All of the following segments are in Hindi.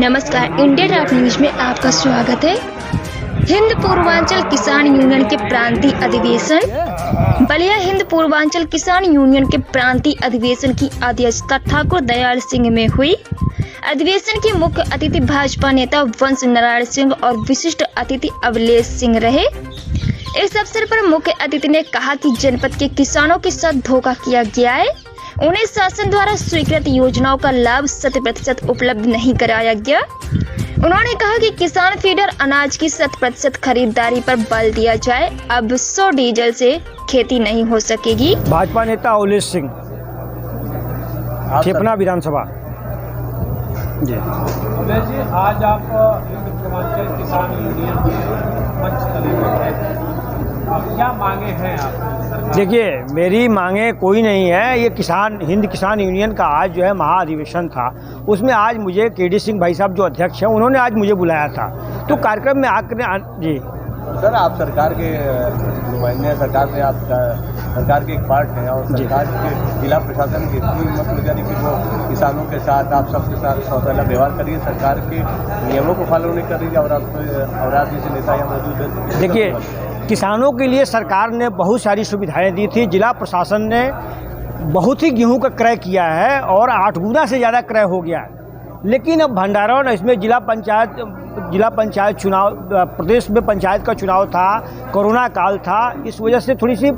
नमस्कार, इंडिया ड्राफ्ट न्यूज में आपका स्वागत है। हिंद पूर्वांचल किसान यूनियन के प्रांतीय अधिवेशन। बलिया हिंद पूर्वांचल किसान यूनियन के प्रांतीय अधिवेशन की अध्यक्षता ठाकुर दयाल सिंह में हुई। अधिवेशन के मुख्य अतिथि भाजपा नेता वंश नारायण सिंह और विशिष्ट अतिथि अवलेश सिंह रहे। इस अवसर पर मुख्य अतिथि ने कहा कि जनपद के किसानों के साथ धोखा किया गया है। उन्हें शासन द्वारा स्वीकृत योजनाओं का लाभ 100% उपलब्ध नहीं कराया गया। उन्होंने कहा कि किसान फीडर अनाज की 100% खरीदारी पर बल दिया जाए। अब 100 डीजल से खेती नहीं हो सकेगी। भाजपा नेता अवलेश सिंह, ठेपना विधानसभा। जी अवलेश जी, आज आप हिंद पूर्वांचल किसान यूनियन मंच तले पर हैं। क्या मांगे हैं आप? देखिए, मेरी मांगे कोई नहीं है। ये हिंद किसान यूनियन का आज जो है महाअधिवेशन था, उसमें आज मुझे केडी सिंह भाई साहब जो अध्यक्ष हैं, उन्होंने आज मुझे बुलाया था। तो कार्यक्रम में आकर जी सर, आप सरकार के नुमाइंदे हैं, सरकार में आप सरकार के एक पार्ट हैं और सरकार के जिला प्रशासन की इतनी हिम्मत मिल जाती कि वो किसानों के साथ, आप सबके साथ सौतेला व्यवहार करिए, सरकार के नियमों को फॉलो नहीं कर रही और आप जैसे नेता यहाँ मौजूद है। देखिए, किसानों के लिए सरकार ने बहुत सारी सुविधाएं दी थी। जिला प्रशासन ने बहुत ही गेहूं का क्रय किया है और 8 गुना से ज़्यादा क्रय हो गया है। लेकिन अब भंडारण, इसमें जिला पंचायत चुनाव, प्रदेश में पंचायत का चुनाव था, कोरोना काल था, इस वजह से थोड़ी सी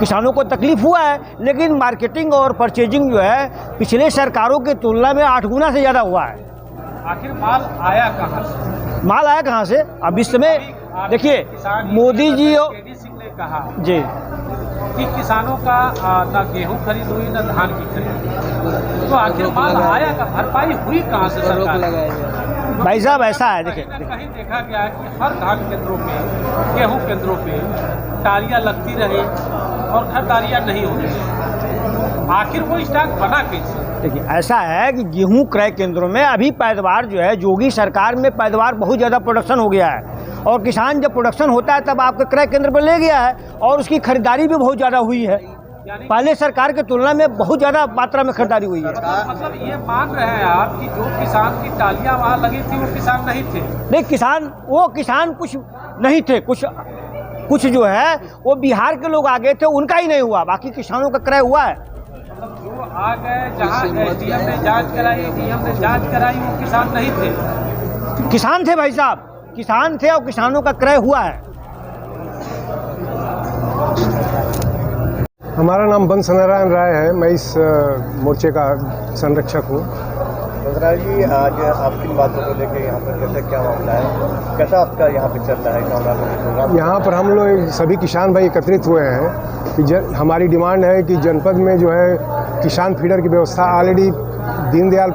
किसानों को तकलीफ हुआ है। लेकिन मार्केटिंग और परचेजिंग जो है पिछले सरकारों की तुलना में 8 गुना से ज़्यादा हुआ है। आखिर माल आया कहाँ से? माल आया कहाँ से? अब इस समय देखिए, मोदी जी और केडी सिंह ने कहा जी कि किसानों का न गेहूं खरीद हुई न धान की खरीद, तो आखिर माल आया का भरपाई हुई कहाँ से? सरकार भाई साहब, ऐसा है, देखिए कहीं देखा गया है कि हर धान केंद्रों पे, गेहूं केंद्रों पे टालियां लगती रही और खरीदारियां नहीं हो रही। आखिर वो स्टॉक बना कैसे? देखिए, ऐसा है कि गेहूं क्रय केंद्रों में अभी पैदावार जो है, योगी सरकार में पैदावार बहुत ज़्यादा प्रोडक्शन हो गया है और किसान जब प्रोडक्शन होता है तब आपके क्रय केंद्र पर ले गया है और उसकी खरीदारी भी बहुत ज़्यादा हुई है। पहले सरकार की तुलना में बहुत ज़्यादा मात्रा में खरीदारी हुई है। मतलब ये मान रहे हैं आप कि जो किसान की टालियां वहाँ लगी थी वो किसान नहीं थे? नहीं, वो किसान कुछ नहीं थे, कुछ जो है वो बिहार के लोग आ गए थे, उनका ही नहीं हुआ, बाकी किसानों का क्रय हुआ है। जो आ गए, जहाँ एसडीएम ने जांच कराई, डीएम ने जांच कराई, वो किसान नहीं थे? किसान थे भाई साहब, किसान थे और किसानों का क्रय हुआ है। हमारा नाम वंश नारायण राय है। मैं इस मोर्चे का संरक्षक हूँ। बसराज जी, आज आप किन बातों को लेकर यहाँ पर कैसे, क्या मामला है, कैसा आपका यहाँ पे चल रहा है? यहाँ पर हम लोग सभी किसान भाई एकत्रित हुए हैं कि हमारी डिमांड है कि जनपद में जो है किसान फीडर की व्यवस्था ऑलरेडी दीनदयाल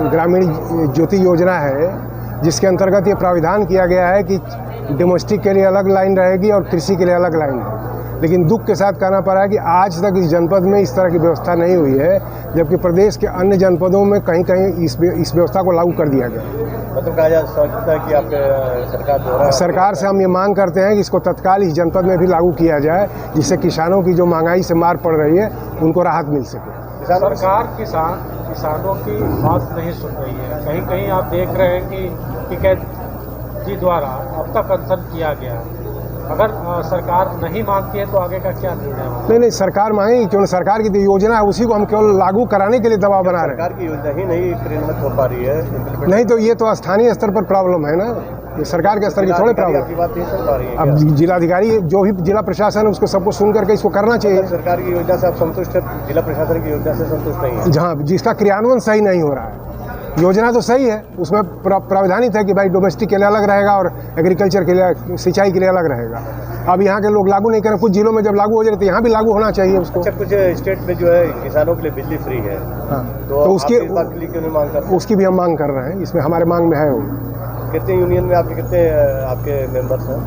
ग्रामीण ज्योति योजना है, जिसके अंतर्गत ये प्राविधान किया गया है कि डोमेस्टिक के लिए अलग लाइन रहेगी और कृषि के लिए अलग लाइन है। लेकिन दुख के साथ कहना पड़ रहा है कि आज तक इस जनपद में इस तरह की व्यवस्था नहीं हुई है, जबकि प्रदेश के अन्य जनपदों में कहीं कहीं इस व्यवस्था को लागू कर दिया गया। मतलब कहा जा सकता है कि आप सरकार से हम ये मांग करते हैं कि इसको तत्काल इस जनपद में भी लागू किया जाए, जिससे किसानों की जो महंगाई से मार पड़ रही है उनको राहत मिल सके। सरकार किसानों की बात नहीं सुन रही है। कहीं कहीं आप देख रहे हैं कि कैद जी द्वारा अब तक अनशन किया गया। अगर सरकार नहीं मानती है तो आगे का क्या निर्णय होगा? नहीं, सरकार मांगेगी क्यों? सरकार की जो योजना है उसी को हम केवल लागू कराने के लिए दबाव बना रहे हैं। सरकार की योजना ही नहीं क्रियान्वित हो पा रही है। नहीं तो ये तो स्थानीय स्तर पर प्रॉब्लम है ना, ये सरकार के स्तर की थोड़ी प्रॉब्लम। आपकी बात नहीं सुन पा रही है। अब जिलाधिकारी, जो भी जिला प्रशासन है, उसको सबको सुन करके इसको करना चाहिए। सरकार की योजना से आप संतुष्ट है, जिला प्रशासन की योजना से संतुष्ट नहीं है? जहाँ जिसका क्रियान्वयन सही नहीं हो रहा है। योजना तो सही है, उसमें प्रावधानित है कि भाई डोमेस्टिक के लिए अलग रहेगा और एग्रीकल्चर के लिए, सिंचाई के लिए अलग रहेगा। अब यहाँ के लोग लागू नहीं करें, कुछ जिलों में जब लागू हो जाए तो यहाँ भी लागू होना चाहिए उसको। अच्छा, कुछ स्टेट में जो है किसानों के लिए बिजली फ्री है, हाँ, तो उसकी क्यों नहीं मांग करते? उसकी भी हम मांग कर रहे हैं, इसमें हमारे मांग में है वो। कितने यूनियन में कितने आपके मेंबर्स हैं?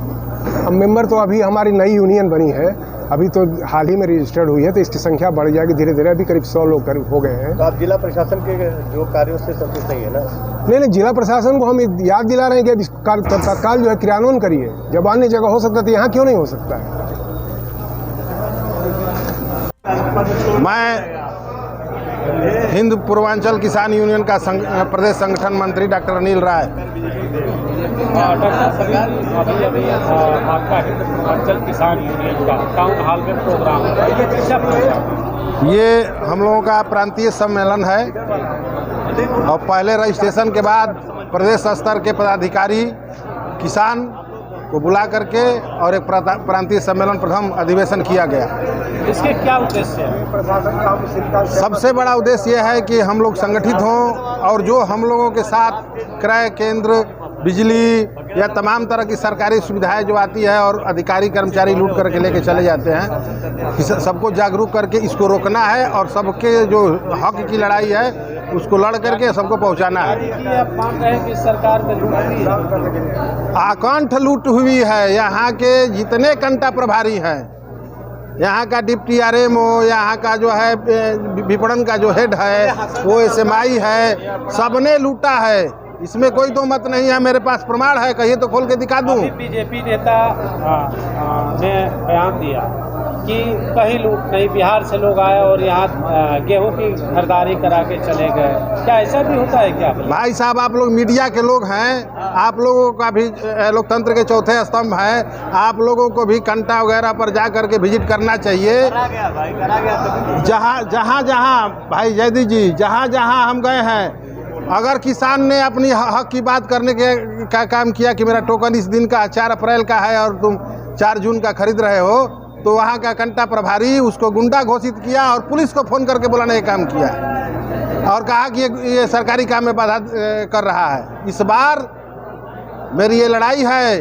अब मेंबर तो अभी हमारी नई यूनियन बनी है, अभी तो हाल ही में रजिस्टर्ड हुई है, तो इसकी संख्या बढ़ जाएगी धीरे धीरे। अभी करीब 100 लोग हो गए हैं। तो आप जिला प्रशासन के जो कार्यों से संतुष्ट नहीं है ना? नहीं, जिला प्रशासन को हम याद दिला रहे हैं कि तत्काल जो है क्रियान्वयन करिए। जब अन्य जगह हो सकता है तो यहाँ क्यों नहीं हो सकता है? मैं हिंद पूर्वांचल किसान यूनियन का प्रदेश संगठन मंत्री डॉक्टर अनिल राय। डॉक्टर सभी अभी आपका हिंद पूर्वांचल किसान यूनियन का टाउन हॉल में प्रोग्राम है, ये कैसा प्रोग्राम? ये हम लोगों का प्रांतीय सम्मेलन है और पहले रजिस्ट्रेशन के बाद प्रदेश स्तर के पदाधिकारी किसान को बुला करके और एक प्रांतीय सम्मेलन प्रथम अधिवेशन किया गया। इसके क्या उद्देश्य है? सबसे बड़ा उद्देश्य यह है कि हम लोग संगठित हों और जो हम लोगों के साथ क्रय केंद्र, बिजली या तमाम तरह की सरकारी सुविधाएं जो आती है और अधिकारी कर्मचारी लूट करके लेके चले जाते हैं, सबको जागरूक करके इसको रोकना है और सबके जो हक की लड़ाई है उसको लड़ करके सबको पहुंचाना है। आप मान रहे हैं कि सरकार में लूट हुई है? आकंठ लूट हुई है। यहाँ के जितने कंटा प्रभारी हैं, यहाँ का डिप्टी आरएमओ, यहाँ का जो है विपणन का जो हेड है, वो एसएमआई है, सबने लूटा है। इसमें कोई दो मत नहीं है। मेरे पास प्रमाण है, कहिए तो खोल के दिखा दूं। बीजेपी नेता ने बयान दिया कि कहीं लूट नहीं, बिहार से लोग आए और यहाँ गेहूं की खरीदारी करा के चले गए। क्या ऐसा भी होता है क्या? भाई साहब, आप लोग मीडिया के लोग हैं, आप लोगों का भी लोकतंत्र के चौथे स्तंभ है। आप लोगों को भी कंटा वगैरह पर जा करके विजिट करना चाहिए। जहाँ भाई जयदीप जी, जहाँ हम गए हैं, अगर किसान ने अपनी हक की बात करने के का काम किया कि मेरा टोकन इस दिन का 4 अप्रैल का है और तुम 4 जून का खरीद रहे हो, तो वहाँ का कंटा प्रभारी उसको गुंडा घोषित किया और पुलिस को फ़ोन करके बुलाने का काम किया और कहा कि ये सरकारी काम में बाधा कर रहा है। इस बार मेरी ये लड़ाई है।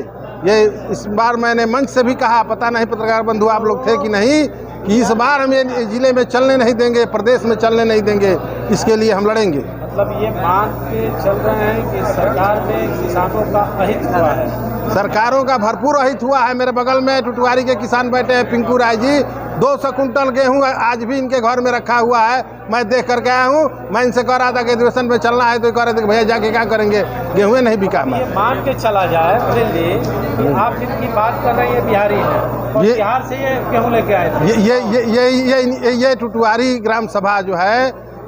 इस बार मैंने मंच से भी कहा, पता नहीं पत्रकार बंधु आप लोग थे कि नहीं, कि इस बार हम ये ज़िले में चलने नहीं देंगे, प्रदेश में चलने नहीं देंगे। इसके लिए हम लड़ेंगे। मतलब ये मान के चल रहे हैं कि सरकार में किसानों का अहित हुआ है? सरकारों का भरपूर अहित हुआ है। मेरे बगल में टुटवारी के किसान बैठे हैं, पिंकू राय जी। 200 कुंटल गेहूँ आज भी इनके घर में रखा हुआ है। मैं देख करके आया हूँ। मैं इनसे कह रहा था कि अधिवेशन में चलना है, तो कह रहे थे भैया जाके क्या करेंगे, गेहूँ नहीं बिका। ये मान के चला जाए कि आप जिनकी बात कर रहे हैं बिहारी हैं और बिहार से ये गेहूँ लेके आए थे। ये टुटवारी ग्राम सभा जो है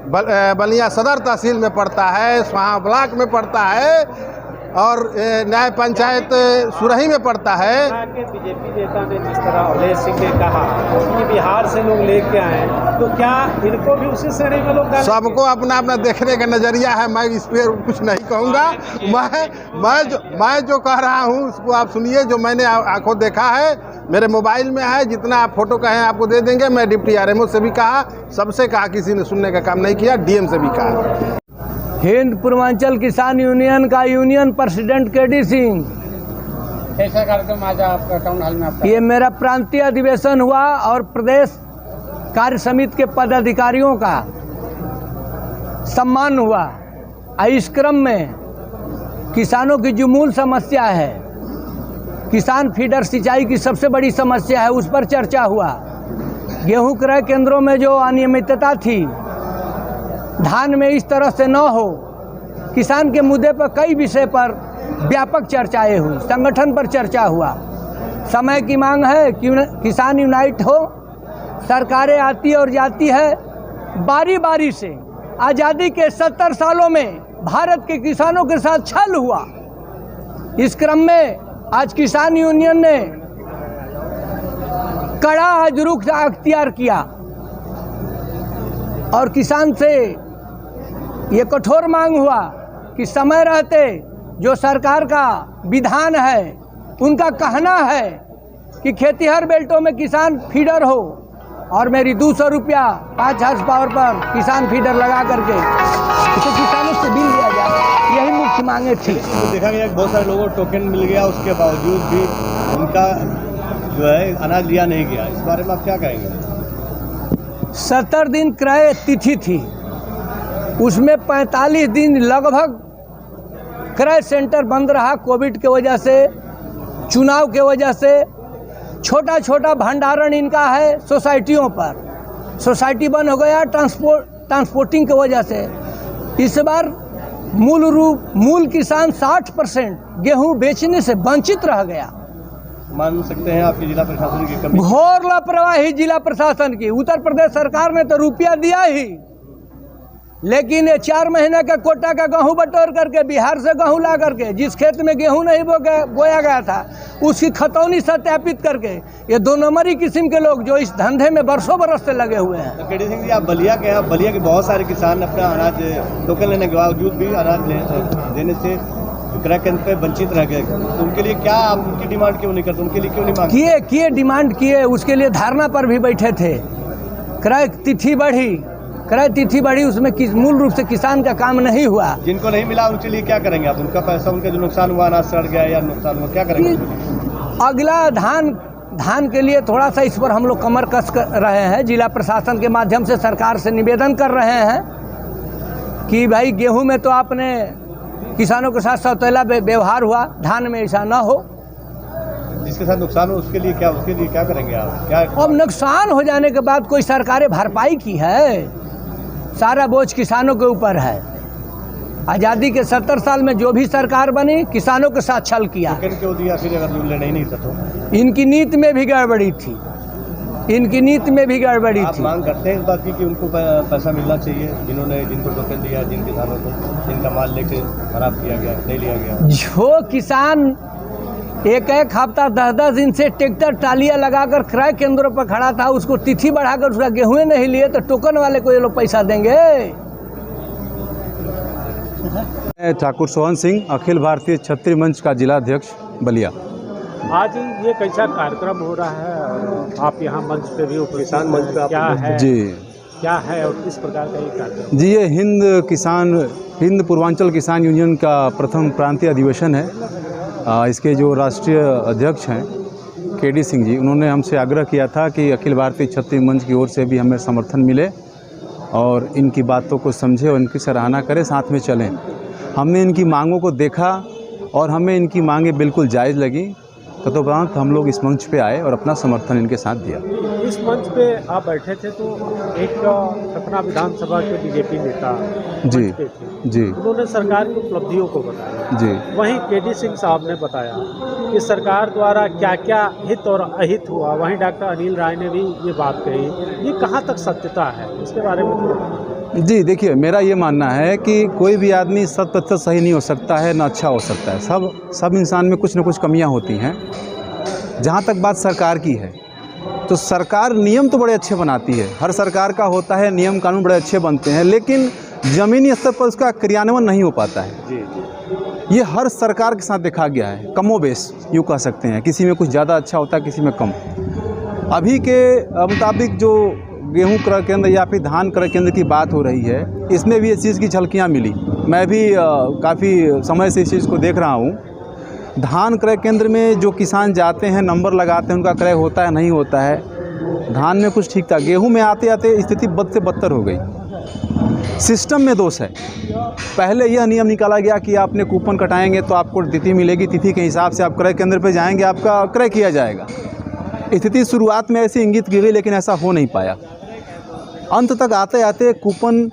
बलिया सदर तहसील में पड़ता है, स्वाहा ब्लॉक में पड़ता है और न्याय पंचायत सुरही में पड़ता है। बीजेपी नेता ने जिस तरह अवधेश सिंह ने कहा कि बिहार से लोग लेके आए, तो क्या इनको भी उसी श्रेणी में लोग? सबको अपना अपना देखने का नज़रिया है। मैं इस पर कुछ नहीं कहूँगा। मैं जो कह रहा हूँ उसको आप सुनिए, जो मैंने आंखों देखा है, मेरे मोबाइल में है। जितना आप फोटो कहें आपको दे देंगे। मैं डिप्टी आरएमओ से भी कहा, सबसे कहा, किसी ने सुनने का काम नहीं किया। डीएम से भी कहा। हिंद पूर्वांचल किसान यूनियन का यूनियन प्रेसिडेंट केडी सिंह। कैसा कार्यक्रम आज आपका टाउन हॉल में? आपका ये मेरा प्रांतीय अधिवेशन हुआ और प्रदेश कार्य समिति के पदाधिकारियों का सम्मान हुआ। इस क्रम में किसानों की जो मूल समस्या है, किसान फीडर सिंचाई की सबसे बड़ी समस्या है, उस पर चर्चा हुआ। गेहूं क्रय केंद्रों में जो अनियमितता थी, धान में इस तरह से न हो, किसान के मुद्दे पर कई विषय पर व्यापक चर्चाएं हुई, संगठन पर चर्चा हुआ। समय की मांग है कि किसान यूनाइट हो। सरकारें आती और जाती है, बारी बारी से आज़ादी के 70 सालों में भारत के किसानों के साथ छल हुआ। इस क्रम में आज किसान यूनियन ने कड़ा आज रुख अख्तियार किया और किसान से ये कठोर मांग हुआ कि समय रहते जो सरकार का विधान है, उनका कहना है कि खेतीहर बेल्टों में किसान फीडर हो और मेरी 200 रुपया 5 हॉर्स पावर पर किसान फीडर लगा करके इसे किसानों से बिल लिया जाए। यही मुख्य मांगे थी। तो देखा गया कि बहुत सारे लोगों को टोकन मिल गया, उसके बावजूद भी उनका जो है अनाज लिया नहीं गया। इस बारे में आप क्या कहेंगे? 70 दिन क्रय तिथि थी, उसमें 45 दिन लगभग क्रय सेंटर बंद रहा। कोविड के वजह से, चुनाव के वजह से छोटा छोटा भंडारण इनका है सोसाइटियों पर। सोसाइटी बंद हो गया ट्रांसपोर्टिंग की वजह से। इस बार मूल किसान 60% गेहूं बेचने से वंचित रह गया। मान सकते हैं आपकी जिला प्रशासन की कमी? घोर लापरवाही जिला प्रशासन की। उत्तर प्रदेश सरकार ने तो रुपया दिया ही, लेकिन ये 4 महीने का कोटा का गेहूं बटोर करके बिहार से गेहूं ला करके जिस खेत में गेहूं नहीं बोया गया था उसकी खतौनी सत्यापित करके ये 2 नंबरी किस्म के लोग जो इस धंधे में बरसों बरस से लगे हुए हैं। तो केडी सिंह जी, आप बलिया के हैं, बलिया के बहुत सारे किसान अपना अनाज टोकन लेने के बावजूद भी अनाज देने से क्रय केंद्र पे वंचित रह गए। तो उनके लिए क्या आप उनकी डिमांड क्यों नहीं करते, उनके लिए क्यों नहीं मांगते? किए डिमांड किए, उसके लिए धरना पर भी बैठे थे। क्रय तिथि बढ़ी उसमें मूल रूप से किसान का काम नहीं हुआ। जिनको नहीं मिला उनके लिए क्या करेंगे आप? उनका पैसा, उनका जो नुकसान हुआ, अनाज सड़ गया या नुकसान हुआ, क्या करेंगे? अगला धान के लिए थोड़ा सा इस पर हम लोग कमर कस कर रहे हैं। जिला प्रशासन के माध्यम से सरकार से निवेदन कर रहे हैं कि भाई गेहूं में तो आपने किसानों के साथ सौतेला व्यवहार हुआ, धान में ऐसा ना हो। जिसके साथ नुकसान हो उसके लिए क्या करेंगे आप? क्या अब नुकसान हो जाने के बाद कोई सरकारें भरपाई की है? सारा बोझ किसानों के ऊपर है। आज़ादी के 70 साल में जो भी सरकार बनी किसानों के साथ छल किया। क्यों दिया फिर अगर लेना ही नहीं था तो? इनकी नीति में भी गड़बड़ी थी, आप मांग करते हैं इस बात की कि उनको पैसा मिलना चाहिए, जिनको टोकन दिया, जिन किसानों को जिनका माल लेके खराब किया गया, नहीं लिया गया। जो किसान एक हफ्ता 10 दिन से ट्रैक्टर टालियां लगाकर क्रय केंद्रों पर खड़ा था, उसको तिथि बढ़ाकर उसका गेहूं नहीं लिए तो टोकन वाले को ये लोग पैसा देंगे? ठाकुर सोहन सिंह, अखिल भारतीय क्षत्रिय मंच का जिला अध्यक्ष बलिया। आज ये कैसा कार्यक्रम हो रहा है और आप यहाँ मंच पे भी किसान मंच पे क्या है जी, क्या है और किस प्रकार का ये कार्यक्रम? जी, ये हिंद पूर्वांचल किसान यूनियन का प्रथम प्रांतीय अधिवेशन है। इसके जो राष्ट्रीय अध्यक्ष हैं केडी सिंह जी, उन्होंने हमसे आग्रह किया था कि अखिल भारतीय क्षत्रिय मंच की ओर से भी हमें समर्थन मिले और इनकी बातों को समझे और इनकी सराहना करें, साथ में चलें। हमने इनकी मांगों को देखा और हमें इनकी मांगें बिल्कुल जायज़ लगी, तदुपरांत हम लोग इस मंच पे आए और अपना समर्थन इनके साथ दिया। इस मंच पे आप बैठे थे तो एक सतना विधानसभा के बीजेपी नेता जी मंच पे थे, जी, उन्होंने सरकार की उपलब्धियों को बताया। जी, वहीं केडी सिंह साहब ने बताया कि सरकार द्वारा क्या क्या हित और अहित हुआ। वहीं डॉक्टर अनिल राय ने भी ये बात कही, ये कहाँ तक सत्यता है, इसके बारे में थोड़ा। जी, देखिए, मेरा ये मानना है कि कोई भी आदमी 100% सही नहीं हो सकता है, ना अच्छा हो सकता है। सब इंसान में कुछ न कुछ कमियां होती हैं। जहाँ तक बात सरकार की है तो सरकार नियम तो बड़े अच्छे बनाती है, हर सरकार का होता है, नियम कानून बड़े अच्छे बनते हैं, लेकिन ज़मीनी स्तर पर उसका क्रियान्वयन नहीं हो पाता है। ये हर सरकार के साथ देखा गया है, कमोबेश यूँ कह सकते हैं। किसी में कुछ ज़्यादा अच्छा होता है, किसी में कम। अभी के मुताबिक जो गेहूं क्रय केंद्र या फिर धान क्रय केंद्र की बात हो रही है, इसमें भी इस चीज़ की झलकियाँ मिली। मैं भी काफ़ी समय से इस चीज़ को देख रहा हूँ। धान क्रय केंद्र में जो किसान जाते हैं, नंबर लगाते हैं, उनका क्रय होता है नहीं होता है। धान में कुछ ठीक था, गेहूं में आते आते स्थिति बद से बदतर हो गई। सिस्टम में दोष है। पहले यह नियम निकाला गया कि आपने कूपन कटाएंगे तो आपको तिथि मिलेगी, तिथि के हिसाब से आप क्रय केंद्र पर जाएंगे, आपका क्रय किया जाएगा। स्थिति शुरुआत में ऐसी इंगित की गई, लेकिन ऐसा हो नहीं पाया। अंत तक आते आते कूपन,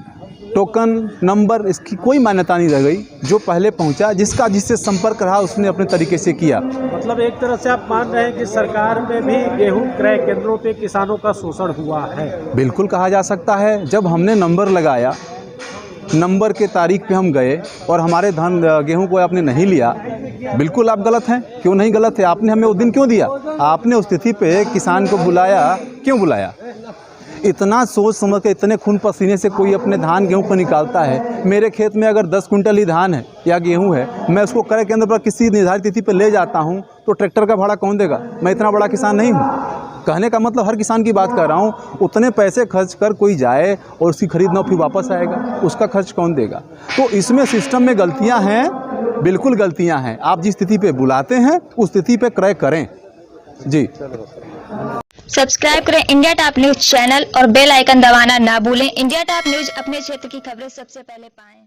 टोकन, नंबर, इसकी कोई मान्यता नहीं रह गई। जो पहले पहुंचा, जिससे संपर्क रहा, उसने अपने तरीके से किया। मतलब एक तरह से आप मान रहे हैं कि सरकार में भी गेहूं क्रय केंद्रों पे किसानों का शोषण हुआ है? बिल्कुल कहा जा सकता है। जब हमने नंबर लगाया, नंबर के तारीख पे हम गए और हमारे गेहूं को आपने नहीं लिया, बिल्कुल आप गलत हैं। क्यों नहीं गलत है? आपने हमें उस दिन क्यों दिया? आपने उस तिथि पे किसान को बुलाया, क्यों बुलाया? इतना सोच समझ के, इतने खून पसीने से कोई अपने धान गेहूं को निकालता है। मेरे खेत में अगर 10 कुंटल ही धान है या गेहूं है, मैं उसको क्रय केंद्र पर किसी निर्धारित तिथि पर ले जाता हूं, तो ट्रैक्टर का भाड़ा कौन देगा? मैं इतना बड़ा किसान नहीं हूं। कहने का मतलब हर किसान की बात कर रहा हूं। उतने पैसे खर्च कर कोई जाए और उसकी खरीद ना फिर वापस आएगा, उसका खर्च कौन देगा? तो इसमें सिस्टम में गलतियाँ हैं, बिल्कुल गलतियाँ हैं। आप जिस तिथि पर बुलाते हैं उस तिथि पर क्रय करें। जी, सब्सक्राइब करें इंडिया टॉप न्यूज चैनल और बेल आइकन दबाना ना भूलें। इंडिया टॉप न्यूज अपने क्षेत्र की खबरें सबसे पहले पाएं।